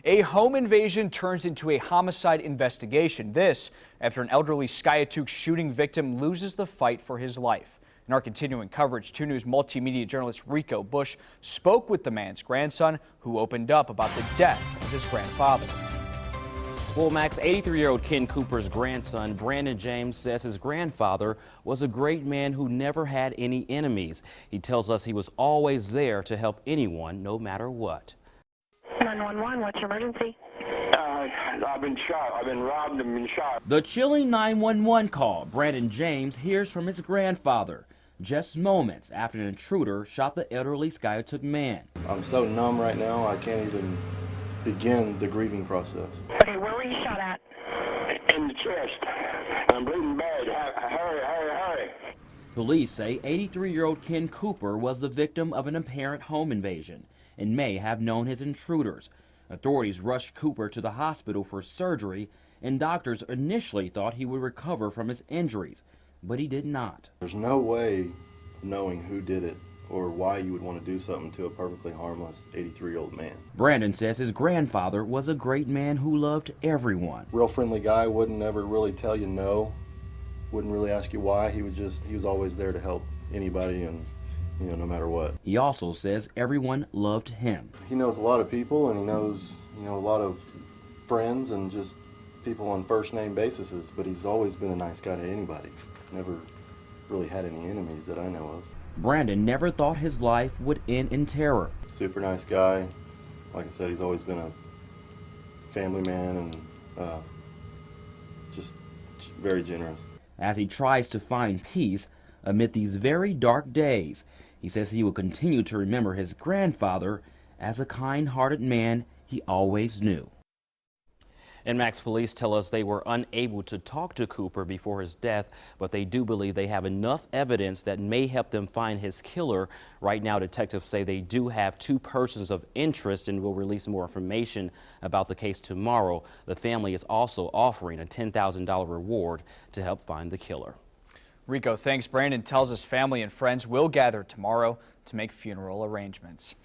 A home invasion turns into a homicide investigation. This after an elderly Skiatook shooting victim loses the fight for his life. In our continuing coverage, 2 News multimedia journalist Rico Bush spoke with the man's grandson, who opened up about the death of his grandfather. Well, Max, 83-year-old Ken Cooper's grandson, Brandon James, says his grandfather was a great man who never had any enemies. He tells us he was always there to help anyone, no matter what. 911, what's your emergency? I've been shot. I've been robbed and been shot. The chilling 911 call Brandon James hears from his grandfather just moments after an intruder shot the elderly Skiatook man. I'm so numb right now, I can't even begin the grieving process. Okay, where were you shot at? In the chest. I'm bleeding bad. Hurry, hurry, hurry. Police say 83-year-old Ken Cooper was the victim of an apparent home invasion and may have known his intruders. Authorities rushed Cooper to the hospital for surgery, and doctors initially thought he would recover from his injuries, but he did not. There's no way of knowing who did it or why you would want to do something to a perfectly harmless 83-year-old man. Brandon says his grandfather was a great man who loved everyone. Real friendly guy, wouldn't ever really tell you no, wouldn't really ask you why. He was always there to help anybody, and no matter what. He also says everyone loved him. He knows a lot of people, and he knows a lot of friends and just people on first name basis, but he's always been a nice guy to anybody. Never really had any enemies that I know of. Brandon never thought his life would end in terror. Super nice guy. Like I said, he's always been a family man and just very generous. As he tries to find peace amid these very dark days, he says he will continue to remember his grandfather as a kind-hearted man he always knew. And Max, police tell us they were unable to talk to Cooper before his death, but they do believe they have enough evidence that may help them find his killer. Right now, detectives say they do have 2 persons of interest and will release more information about the case tomorrow. The family is also offering a $10,000 reward to help find the killer. Rico, thanks. Brandon tells us family and friends will gather tomorrow to make funeral arrangements.